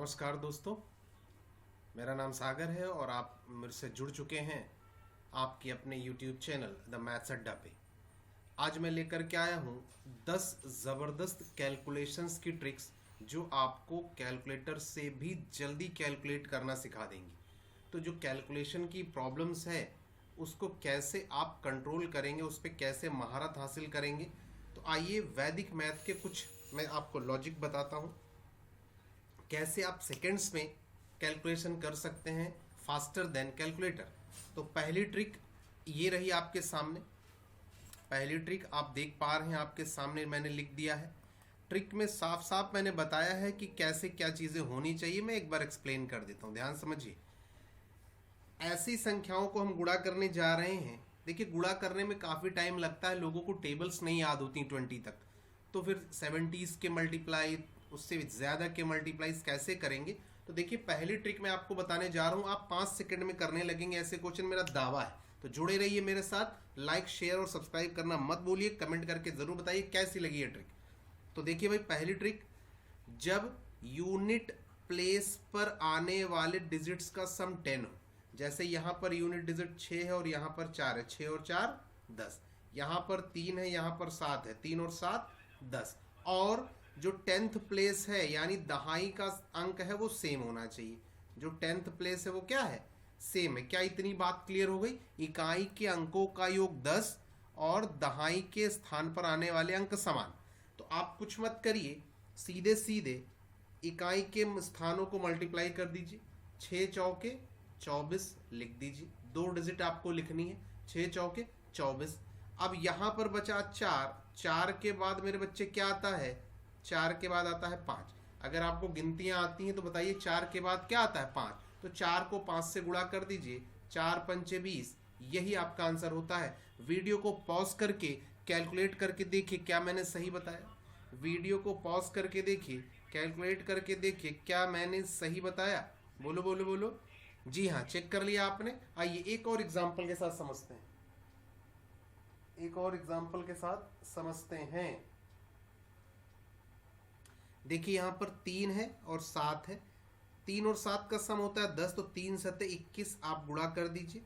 नमस्कार दोस्तों, मेरा नाम सागर है और आप मेरे से जुड़ चुके हैं आपके अपने YouTube चैनल द मैथ्स अड्डा पे। आज मैं लेकर के आया हूँ 10 ज़बरदस्त कैलकुलेशंस की ट्रिक्स जो आपको कैलकुलेटर से भी जल्दी कैलकुलेट करना सिखा देंगी। तो जो कैलकुलेशन की प्रॉब्लम्स है उसको कैसे आप कंट्रोल करेंगे, उस पर कैसे महारत हासिल करेंगे। तो आइए वैदिक मैथ के कुछ मैं आपको लॉजिक बताता हूँ, कैसे आप सेकंड्स में कैलकुलेशन कर सकते हैं फास्टर देन कैलकुलेटर। तो पहली ट्रिक ये रही आपके सामने। पहली ट्रिक आप देख पा रहे हैं, आपके सामने मैंने लिख दिया है। ट्रिक में साफ साफ मैंने बताया है कि कैसे क्या चीज़ें होनी चाहिए। मैं एक बार एक्सप्लेन कर देता हूँ, ध्यान समझिए। ऐसी संख्याओं को हम गुणा करने जा रहे हैं। देखिए, गुणा करने में काफ़ी टाइम लगता है, लोगों को टेबल्स नहीं याद होती 20 तक, तो फिर 70s के मल्टीप्लाई, उससे ज़्यादा के मल्टीप्लाइज कैसे करेंगे। तो देखिए, पहली ट्रिक मैं आपको बताने जा रहा हूँ, आप 5 सेकंड में करने लगेंगे ऐसे क्वेश्चन, मेरा दावा है। तो जुड़े रहिए मेरे साथ, लाइक शेयर और सब्सक्राइब करना मत भूलिए, कमेंट करके ज़रूर बताइए कैसी लगी ये ट्रिक। तो देखिए भाई, पहली ट्रिक, जब यूनिट प्लेस पर आने वाले डिजिट्स का सम 10 हो, जैसे यहाँ पर यूनिट डिजिट 6 है और यहाँ पर 4 है, 6 और 4 10, यहाँ पर 3 है, यहाँ पर 7 है, 3 और 7 10, और जो 10th प्लेस है यानी दहाई का अंक है वो सेम होना चाहिए। जो 10th प्लेस है वो क्या है, सेम है। क्या इतनी बात क्लियर हो गई? इकाई के अंकों का योग 10 और दहाई के स्थान पर आने वाले अंक समान। तो आप कुछ मत करिए, सीधे सीधे इकाई के स्थानों को मल्टीप्लाई कर दीजिए। 6 चौके 24 लिख दीजिए, 2 डिजिट आपको लिखनी है, 6 चौके 24। अब यहाँ पर बचा 4, 4 के बाद मेरे बच्चे क्या आता है, 4 के बाद आता है 5। अगर आपको गिनतियाँ आती हैं तो बताइए 4 के बाद क्या आता है, 5। तो 4 को 5 से गुणा कर दीजिए, 4 पंचे 20, यही आपका आंसर होता है। वीडियो को पॉज करके कैलकुलेट करके देखिए क्या मैंने सही बताया। वीडियो को पॉज करके देखिए, कैलकुलेट करके देखिए क्या मैंने सही बताया। बोलो बोलो बोलो। जी हाँ, चेक कर लिया आपने। आइए एक और एग्जाम्पल के साथ समझते हैं, एक और एग्जाम्पल के साथ समझते हैं। देखिए यहाँ पर 3 है और 7 है, 3 और 7 का सम होता है 10, तो 3 सते 21 आप गुणा कर दीजिए।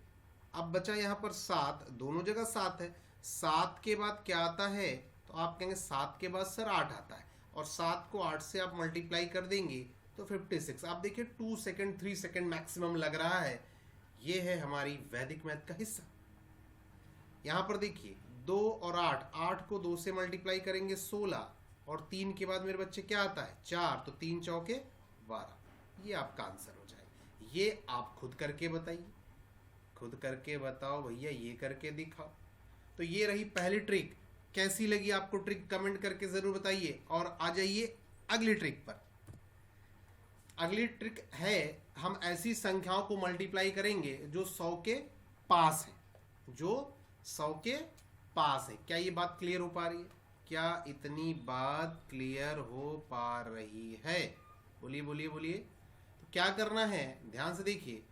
अब बचा यहाँ पर 7, दोनों जगह 7 है। 7 के बाद क्या आता है, तो आप कहेंगे 7 के बाद सर 8 आता है, और 7 को 8 से आप मल्टीप्लाई कर देंगे तो 56। आप देखिए 2 सेकेंड 3 सेकेंड मैक्सिमम लग रहा है। ये है हमारी वैदिक मैथ का हिस्सा। यहाँ पर देखिए 2 और 8, 8 को 2 से मल्टीप्लाई करेंगे 16, और 3 के बाद मेरे बच्चे क्या आता है, 4, तो 3 चौके 12। ये आपका आंसर हो जाएगा। ये आप खुद करके बताइए, खुद करके बताओ भैया, ये करके दिखाओ। तो ये रही पहली ट्रिक। कैसी लगी आपको ट्रिक, कमेंट करके ज़रूर बताइए। और आ जाइए अगली ट्रिक पर। अगली ट्रिक है, हम ऐसी संख्याओं को मल्टीप्लाई करेंगे जो 100 के पास है, जो 100 के पास है। क्या ये बात क्लियर हो पा रही है? क्या इतनी बात क्लियर हो पा रही है? बोलिए बोलिए बोलिए। तो क्या करना है, ध्यान से देखिए।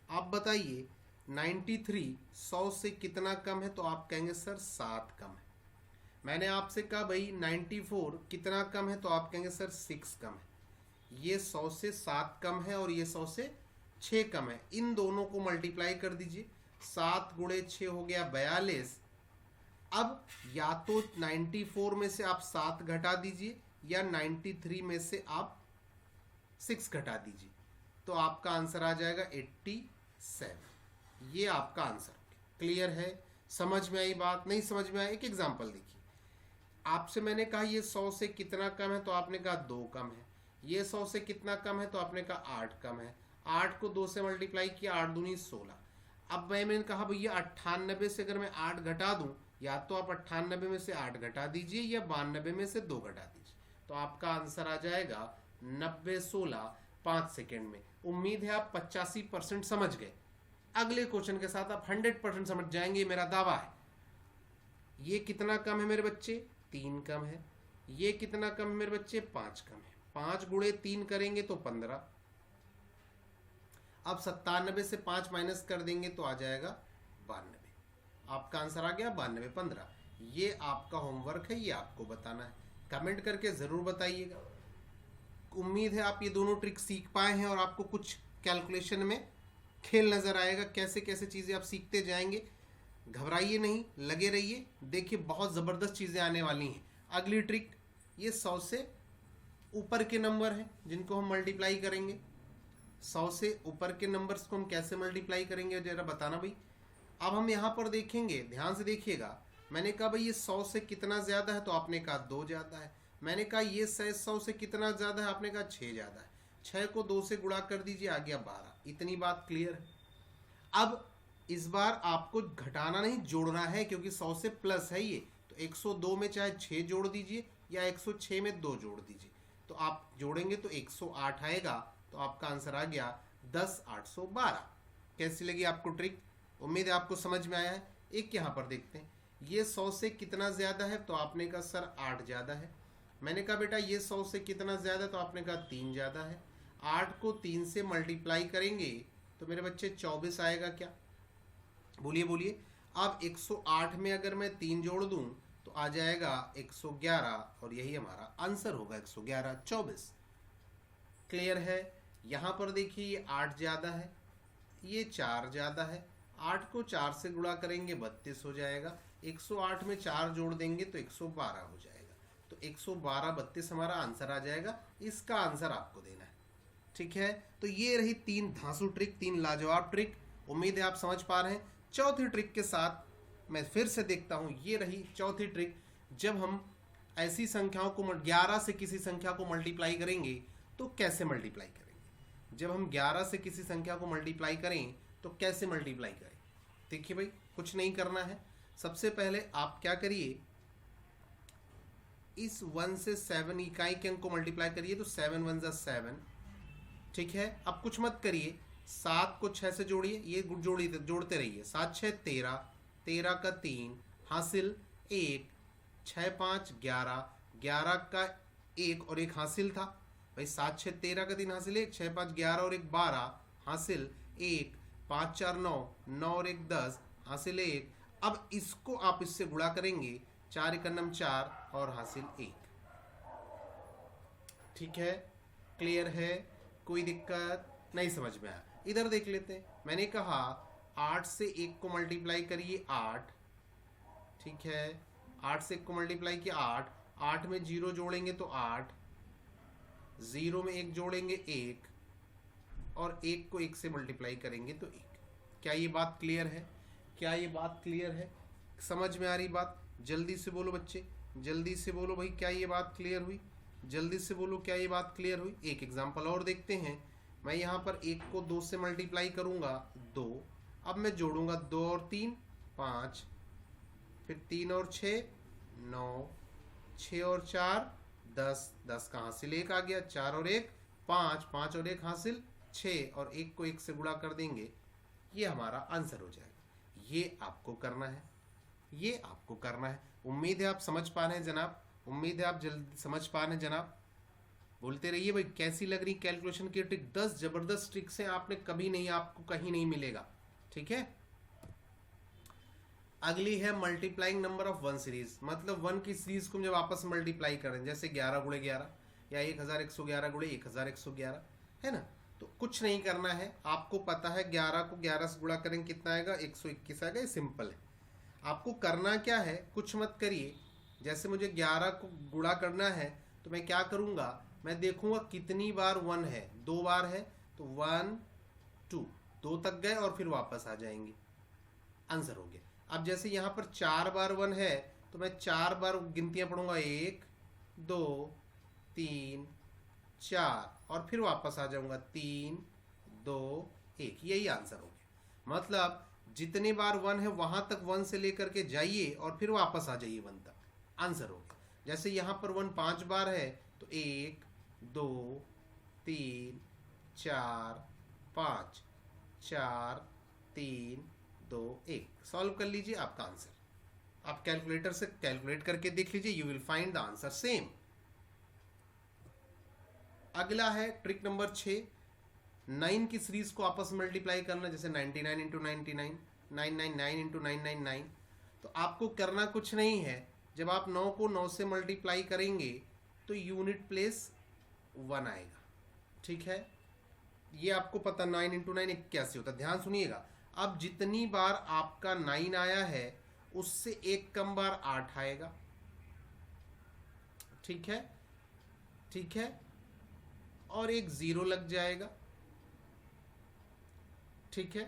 आप बताइए 93 100 से कितना कम है, तो आप कहेंगे सर 7 कम है। मैंने आपसे कहा भाई 94 कितना कम है, तो आप कहेंगे सर 6 कम है। ये 100 से 7 कम है और ये 100 से 6 कम है। इन दोनों को मल्टीप्लाई कर दीजिए, 7 गुणे 6 हो गया 42। अब या तो 94 में से आप 7 घटा दीजिए या 93 में से आप 6 घटा दीजिए, तो आपका आंसर आ जाएगा 87। ये आपका आंसर। क्लियर है? समझ में आई बात? नहीं समझ में आई? एक एग्जांपल देखिए। आपसे मैंने कहा ये 100 से कितना कम है, तो आपने कहा 2 कम है। ये 100 से कितना कम है, तो आपने कहा 8 कम है। 8 को 2 से मल्टीप्लाई किया, 8 दूनी 16। अब मैंने कहा भैया 98 से अगर मैं 8 घटा दूं, या तो आप 98 में से 8 घटा दीजिए या 92 में से 2 घटा दीजिए, तो आपका आंसर आ जाएगा 90 16 5 सेकेंड में। उम्मीद है आप 85% समझ गए। अगले क्वेश्चन के साथ आप 100% समझ जाएंगे, मेरा दावा है। ये कितना कम है मेरे बच्चे, 3 कम है। ये कितना कम है मेरे बच्चे, 5 कम है। 5 गुणे 3 करेंगे तो 15। अब 97 से 5 माइनस कर देंगे तो आ जाएगा 92। आपका आंसर आ गया 92 15। ये आपका होमवर्क है, ये आपको बताना है। कमेंट करके ज़रूर बताइएगा। उम्मीद है आप ये दोनों ट्रिक सीख पाए हैं और आपको कुछ कैलकुलेशन में खेल नज़र आएगा। कैसे कैसे चीज़ें आप सीखते जाएंगे। घबराइए नहीं, लगे रहिए, देखिए बहुत ज़बरदस्त चीज़ें आने वाली हैं। अगली ट्रिक, ये 100 से ऊपर के नंबर हैं जिनको हम मल्टीप्लाई करेंगे। 100 से ऊपर के नंबर्स को हम कैसे मल्टीप्लाई करेंगे जरा बताना भाई। अब हम यहाँ पर देखेंगे, ध्यान से देखिएगा। मैंने कहा भाई ये 100 से कितना ज़्यादा है, तो आपने कहा 2 ज़्यादा है। मैंने कहा ये 100 से कितना ज़्यादा है, आपने कहा 6 ज़्यादा है। 6 को 2 से गुणा कर दीजिए, आ गया 12। इतनी बात क्लियर है। अब इस बार आपको घटाना नहीं, जोड़ना है, क्योंकि 100 से प्लस है ये। तो 102 में चाहे 6 जोड़ दीजिए या 106 में 2 जोड़ दीजिए, तो आप जोड़ेंगे तो 108 आएगा। तो आपका आंसर आ गया 10,812। कैसी लगी आपको ट्रिक? उम्मीद है आपको समझ में आया है। एक यहाँ पर देखते हैं, ये 100 से कितना ज़्यादा है, तो आपने कहा सर 8 ज़्यादा है। मैंने कहा बेटा ये 100 से कितना ज़्यादा है, तो आपने कहा 3 ज़्यादा है। 8 को 3 से मल्टीप्लाई करेंगे तो मेरे बच्चे 24 आएगा क्या? बोलिए बोलिए। अब 108 में अगर मैं 3 जोड़ दूं तो आ जाएगा 111, और यही हमारा आंसर होगा 111, 24। क्लियर है? यहाँ पर देखिए ये 8 ज़्यादा है, ये 4 ज़्यादा है। 8 को 4 से गुणा करेंगे 32 हो जाएगा। 108 में 4 जोड़ देंगे तो 112 हो जाएगा। तो 112 32 हमारा आंसर आ जाएगा। इसका आंसर आपको देना है। ठीक है, तो ये रही 3 धांसू ट्रिक, 3 लाजवाब ट्रिक। उम्मीद है आप समझ पा रहे हैं। चौथी ट्रिक के साथ मैं फिर से देखता हूँ। ये रही चौथी ट्रिक। जब हम ऐसी संख्याओं को 11 से किसी संख्या को मल्टीप्लाई करेंगे तो कैसे मल्टीप्लाई करेंगे। जब हम 11 से किसी संख्या को मल्टीप्लाई करें तो कैसे मल्टीप्लाई करें। देखिए भाई, कुछ नहीं करना है। सबसे पहले आप क्या करिए, इस 1 से 7 इकाई के अंक को मल्टीप्लाई करिए, तो 7 1 जा 7। ठीक है, अब कुछ मत करिए। 7 को 6 से जोड़िए, ये जोड़ते रहिए। 7 6 13, 13 का 3 हासिल 1, 6 5 11, 11 का 1 और 1 हासिल था भाई। 7 6 13 का 3 हासिल 1, 6 5 11 और 1 12 हासिल 1, 5 4 9, 9 और 1 10 हासिल 1। अब इसको आप इससे गुणा करेंगे, 4 1 9 4 और हासिल 1। ठीक है, क्लियर है? कोई दिक्कत नहीं? समझ में आया? इधर देख लेते हैं। मैंने कहा 8 से 1 को मल्टीप्लाई करिए 8। ठीक है, 8 से 1 को मल्टीप्लाई किया 8। 8 में 0 जोड़ेंगे तो 8, 0 में 1 जोड़ेंगे 1, और 1 को 1 से मल्टीप्लाई करेंगे तो 1। क्या ये बात क्लियर है? क्या ये बात क्लियर है? समझ में आ रही बात? जल्दी से बोलो बच्चे, जल्दी से बोलो भाई, क्या ये बात क्लियर हुई? जल्दी से बोलो, क्या ये बात क्लियर हुई? एक एग्जांपल और देखते हैं। मैं यहाँ पर 1 को 2 से मल्टीप्लाई करूँगा 2। अब मैं जोड़ूंगा 2 और 3 5, फिर 3 और 6 9, 6 और 4 10, 10 का हासिल 1 आ गया। 4 और 1 5, 5 और 1 हासिल 6, और 1 को 1 से गुणा कर देंगे, ये हमारा आंसर हो जाएगा। ये आपको करना है, ये आपको करना है। उम्मीद है आप समझ पा रहे हैं जनाब। उम्मीद है आप जल्दी समझ पा रहे हैं जनाब। बोलते रहिए भाई, कैसी लग रही कैलकुलेशन की ट्रिक। 10 जबरदस्त ट्रिक्स हैं, आपने कभी नहीं, आपको कहीं नहीं मिलेगा। ठीक है, अगली है मल्टीप्लाइंग नंबर ऑफ 1 सीरीज। मतलब 1 की सीरीज को जब आपस में मल्टीप्लाई करें, जैसे 11 गुणे 11 या 1111 गुणे 1111, है ना। तो कुछ नहीं करना है, आपको पता है 11 को 11 से गुणा करेंगे कितना आएगा, 121 आएगा। ये सिंपल है। आपको करना क्या है, कुछ मत करिए। जैसे मुझे 11 को गुणा करना है तो मैं क्या करूँगा, मैं देखूंगा कितनी बार 1 है। 2 बार है तो 1 2, 2 तक गए और फिर वापस आ जाएंगे, आंसर हो गया। अब जैसे यहाँ पर 4 बार 1 है तो मैं 4 बार गिनतियाँ पढ़ूंगा, 1 2 3 4, और फिर वापस आ जाऊंगा 3 2 1। यही आंसर हो गया। मतलब जितने बार 1 है वहां तक 1 से लेकर के जाइए और फिर वापस आ जाइए 1 तक, आंसर हो गया। जैसे यहाँ पर 1 5 बार है तो 1 2 3 4 5, 4 3 2 1। सॉल्व कर लीजिए, आपका आंसर आप कैलकुलेटर से कैलकुलेट करके देख लीजिए, you will find the answer same. अगला है ट्रिक नंबर 6। 9 की सीरीज को आपस में मल्टीप्लाई करना, जैसे 99 इंटू 99, 999 इंटू 999। तो आपको करना कुछ नहीं है। जब आप 9 को 9 से मल्टीप्लाई करेंगे तो यूनिट प्लेस 1 आएगा। ठीक है, ये आपको पता 9 इंटू 9 81 होता है। ध्यान सुनिएगा, अब जितनी बार आपका 9 आया है उससे एक कम बार 8 आएगा। ठीक है, ठीक है, और एक 0 लग जाएगा। ठीक है,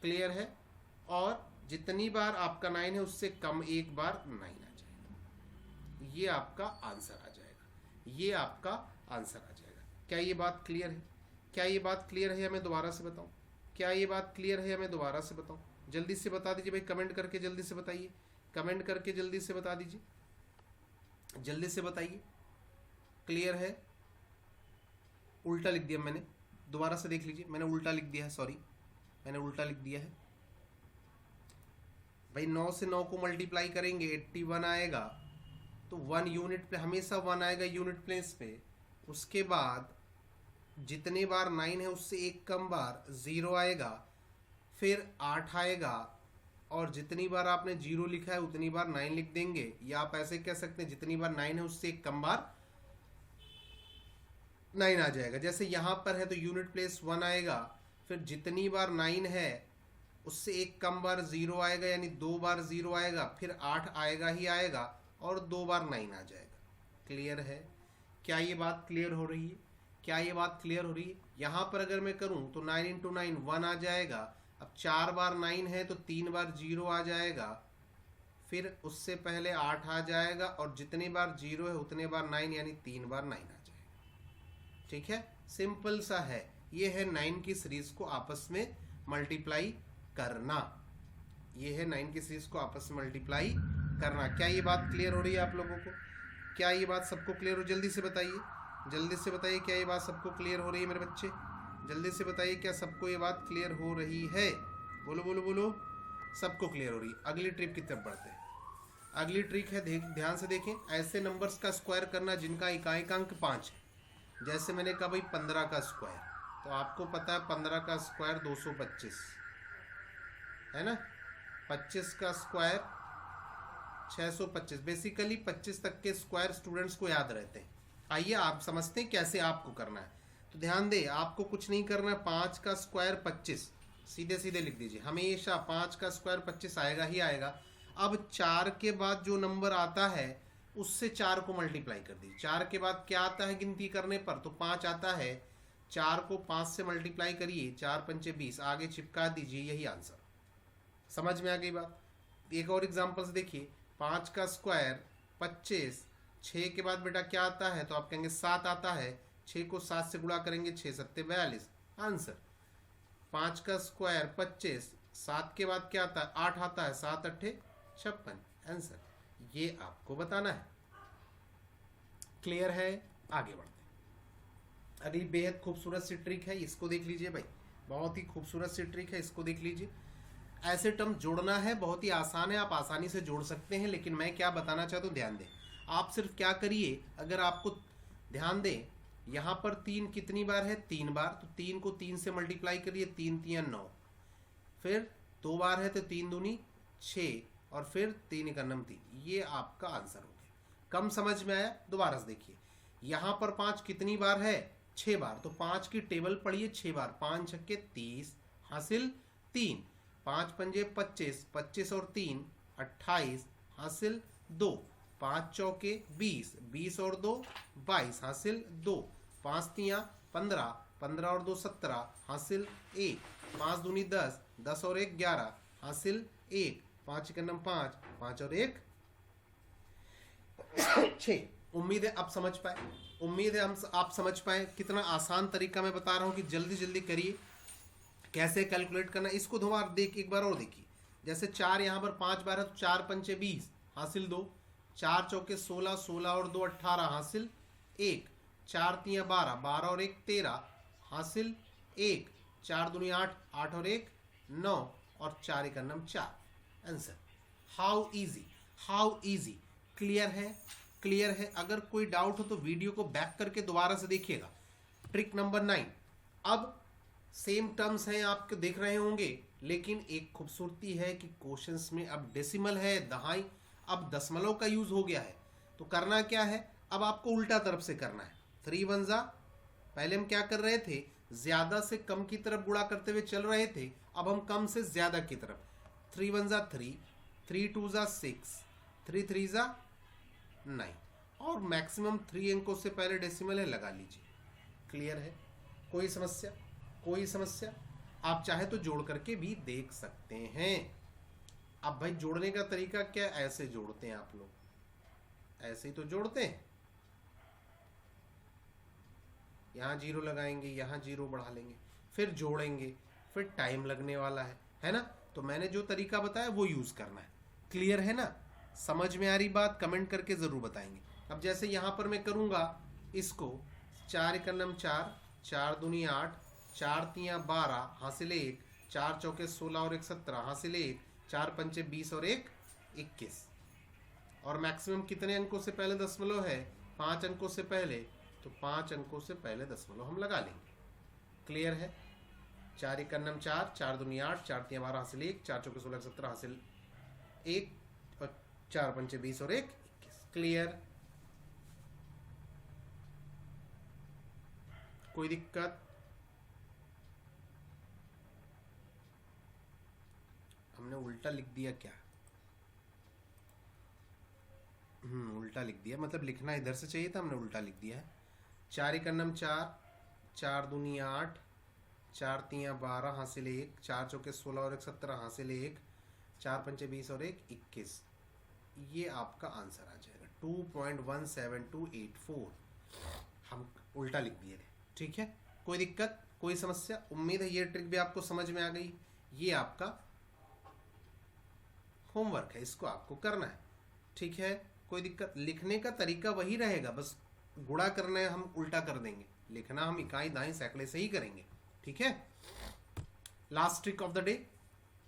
क्लियर है। और जितनी बार आपका 9 है उससे कम एक बार 9 आ जाएगा। ये आपका आंसर आ जाएगा, ये आपका आंसर आ जाएगा। क्या ये बात क्लियर है? क्या ये बात क्लियर है या मैं दोबारा से बताऊं? क्या ये बात क्लियर है या मैं दोबारा से बताऊं? जल्दी से बता दीजिए भाई, कमेंट करके जल्दी से बताइए, कमेंट करके जल्दी से बता दीजिए, जल्दी से बताइए। क्लियर है? उल्टा लिख दिया मैंने, दोबारा से देख लीजिए, मैंने उल्टा लिख दिया है, सॉरी मैंने उल्टा लिख दिया है भाई। 9 से 9 को मल्टीप्लाई करेंगे 81 आएगा, तो 1 यूनिट पे हमेशा 1 आएगा यूनिट प्लेस पे। उसके बाद जितने बार 9 है उससे एक कम बार 0 आएगा, फिर 8 आएगा, और जितनी बार आपने 0 लिखा है उतनी बार 9 लिख देंगे। या आप ऐसे कह सकते हैं जितनी बार 9 है उससे एक कम बार 9 आ जाएगा। जैसे यहाँ पर है तो यूनिट प्लेस 1 आएगा, फिर जितनी बार 9 है उससे एक कम बार 0 आएगा, यानी 2 बार 0 आएगा, फिर 8 आएगा ही आएगा, और 2 बार 9 आ जाएगा। क्लियर है? क्या ये बात क्लियर हो रही है? क्या ये बात क्लियर हो रही है? यहाँ पर अगर मैं करूँ तो 9 इंटू 9 1 आ जाएगा। अब 4 बार 9 है तो 3 बार 0 आ जाएगा, फिर उससे पहले 8 आ जाएगा, और जितनी बार 0 है उतने बार 9, यानी 3 बार 9 आ जाएगा। ठीक है, सिंपल सा है। ये है 9 की सीरीज को आपस में मल्टीप्लाई करना। ये है 9 की सीरीज को आपस में मल्टीप्लाई करना। क्या ये बात क्लियर हो रही है आप लोगों को? क्या ये बात सबको क्लियर हो? जल्दी से बताइए, जल्दी से बताइए, क्या ये बात सबको क्लियर हो रही है मेरे बच्चे? जल्दी से बताइए, क्या सबको ये बात क्लियर हो रही है? बोलो बोलो बोलो, सबको क्लियर हो रही है। अगली ट्रिक की तरफ बढ़ते हैं। अगली ट्रिक है, ध्यान से देखें, ऐसे नंबर्स का स्क्वायर करना जिनका इकाइकांक 5 है। जैसे मैंने कहा भाई 15 का स्क्वायर, तो आपको पता है 15 का स्क्वायर 225 है ना, 25 का स्क्वायर 625। बेसिकली 25 तक के स्क्वायर स्टूडेंट्स को याद रहते हैं। आइए आप समझते हैं कैसे आपको करना है। तो ध्यान दे, आपको कुछ नहीं करना है। 5 का स्क्वायर 25 सीधे सीधे लिख दीजिए, हमेशा 5 का स्क्वायर 25 आएगा ही आएगा। अब 4 के बाद जो नंबर आता है उससे 4 को मल्टीप्लाई कर दीजिए। 4 के बाद क्या आता है गिनती करने पर? तो 5 आता है। 4 को 5 से मल्टीप्लाई करिए, 4 पंचे 20, आगे चिपका दीजिए, यही आंसर। समझ में आ गई बात? एक और एग्जांपल से देखिए, 5 का स्क्वायर 25, 6 के बाद बेटा क्या आता है? तो आप कहेंगे 7 आता है। 6 को 7 से गुणा करेंगे, 6 सत्ते 42, आंसर। 5 का स्क्वायर 25, 7 के बाद क्या आता है? 8 आता है, 7 अट्ठे 56, आंसर। ये आपको बताना है। क्लियर है? आगे बढ़ते हैं। अगली बेहद खूबसूरत सी ट्रिक है, इसको देख लीजिए भाई, बहुत ही खूबसूरत सी ट्रिक है, इसको देख लीजिए। ऐसे टर्म जोड़ना है, बहुत ही आसान है, आप आसानी से जोड़ सकते हैं। लेकिन मैं क्या बताना चाहता हूँ, ध्यान दें। आप सिर्फ क्या करिए, अगर आपको ध्यान दें, यहाँ पर 3 कितनी बार है? 3 बार। तो 3 को 3 से मल्टीप्लाई करिए, 3 3 9, फिर 2 बार है तो 3 दूनी 6, और फिर 3 1 3। ये आपका आंसर हो गया। कम समझ में आया? दोबारा से देखिए, यहाँ पर 5 कितनी बार है? 6 बार। तो 5 की टेबल पढ़िए 6 बार। 5 छक्के 30, हासिल 3, 5 पंजे 25, 25 और 3 28, हासिल 2, 5 चौके 20, 20 और 2 22, हासिल 2, 5 तियाँ 15, 15 और 2 17, हासिल 1, 5 दूनी 10, 10 और 1 11, हासिल 1, 5 1 5, 5 और 1 6। उम्मीद है आप समझ पाए, उम्मीद है आप समझ पाए। कितना आसान तरीका मैं बता रहा हूँ कि जल्दी जल्दी करिए कैसे कैलकुलेट करना। इसको दोबारा एक बार और देखिए। जैसे 4 यहाँ पर 5 बार है तो 4 पंचे 20, हासिल 2, 4 चौके 16, 16 और 2 18, हासिल 1, 4 तियाँ 12, 12 और 1 13, हासिल 1, 4 दूनी 8, 8 और 1 9, और 4 1 4, answer. How easy, how easy. Clear है? क्लियर है? अगर कोई डाउट हो तो वीडियो को बैक करके दोबारा से देखिएगा। Trick number 9। अब सेम टर्म्स हैं, आपके देख रहे होंगे, लेकिन एक खूबसूरती है कि क्वेश्चंस में अब डेसिमल है, दहाई, अब दशमलव का यूज हो गया है। तो करना क्या है, अब आपको उल्टा तरफ से करना है। 3 1 जा, पहले हम क्या कर रहे थे, ज्यादा से कम की तरफ गुणा करते हुए चल रहे थे, अब हम कम से ज्यादा की तरफ। 3 1 जा 3, 3 2 जा 6, 3 3 जा 9, और मैक्सिमम 3 अंकों से पहले डेसिमल है, लगा लीजिए। क्लियर है? कोई समस्या? कोई समस्या? आप चाहे तो जोड़ करके भी देख सकते हैं। अब भाई जोड़ने का तरीका क्या, ऐसे जोड़ते हैं आप लोग, ऐसे ही तो जोड़ते हैं। यहाँ जीरो लगाएंगे, यहाँ जीरो बढ़ा लेंगे, फिर जोड़ेंगे, फिर टाइम लगने वाला है ना? तो मैंने जो तरीका बताया वो यूज करना है। क्लियर है ना? समझ में आ रही बात? कमेंट करके जरूर बताएंगे। अब जैसे यहाँ पर मैं करूंगा इसको, 4 1 4, 4 दूनी 8, 4 3 12 हासिल 1, 4 चौके 16 और 1 17 हासिल 1, 4 पंचे 20 और 1 21। और मैक्सिमम कितने अंकों से पहले दशमलव है? 5 अंकों से पहले, तो 5 अंकों से पहले दशमलव हम लगा लेंगे। क्लियर है? 4 1 4, 4 दूनी 8, 4 3 12 हासिल 1, 4 चौके 16 17 हासिल 1, और 4 पंचे 20 और 1 21। क्लियर? कोई दिक्कत? हमने उल्टा लिख दिया क्या? उल्टा लिख दिया, मतलब लिखना इधर से चाहिए था, हमने उल्टा लिख दिया है। 4 1 4, 4 दूनी 8, 4 3 12 हासिल 1, 4 चौके 16 और 1 17 हासिल 1, 4 पंचे 20 और 1 21। ये आपका आंसर आ जाएगा 2.17284। हम उल्टा लिख दिए थे। ठीक है? कोई दिक्कत? कोई समस्या? उम्मीद है ये ट्रिक भी आपको समझ में आ गई। ये आपका होमवर्क है, इसको आपको करना है। ठीक है? कोई दिक्कत? लिखने का तरीका वही रहेगा, बस गुणा करना है हम उल्टा कर देंगे, लिखना हम इकाई दाई सैकड़े से ही करेंगे। ठीक है? Last trick of the day,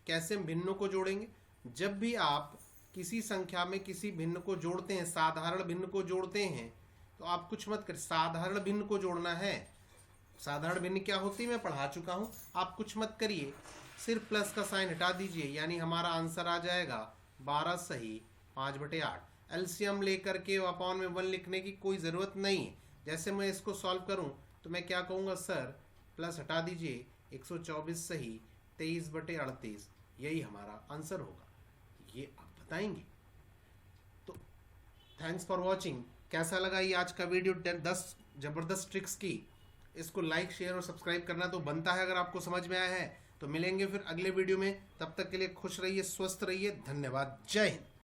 कैसे हम भिन्नों को जोड़ेंगे। जब भी आप किसी संख्या में किसी भिन्न को जोड़ते हैं, साधारण भिन्न को जोड़ते हैं, तो आप कुछ मत कर, साधारण भिन्न को जोड़ना है। साधारण भिन्न क्या होती है मैं पढ़ा चुका हूं, आप कुछ मत करिए, सिर्फ प्लस का साइन हटा दीजिए, यानी हमारा आंसर आ जाएगा 12 सही 5/8। एलसीएम लेकर के अपॉन में 1 लिखने की कोई ज़रूरत नहीं है। जैसे मैं इसको सॉल्व करूं तो मैं क्या कहूँगा, सर प्लस हटा दीजिए, 124 सही 23/38, यही हमारा आंसर होगा। ये आप बताएंगे। तो थैंक्स फॉर वॉचिंग। कैसा लगा ये आज का वीडियो? 10 ज़बरदस्त ट्रिक्स की। इसको लाइक शेयर और सब्सक्राइब करना तो बनता है अगर आपको समझ में आया है। तो मिलेंगे फिर अगले वीडियो में, तब तक के लिए खुश रहिए, स्वस्थ रहिए, धन्यवाद, जय हिंद।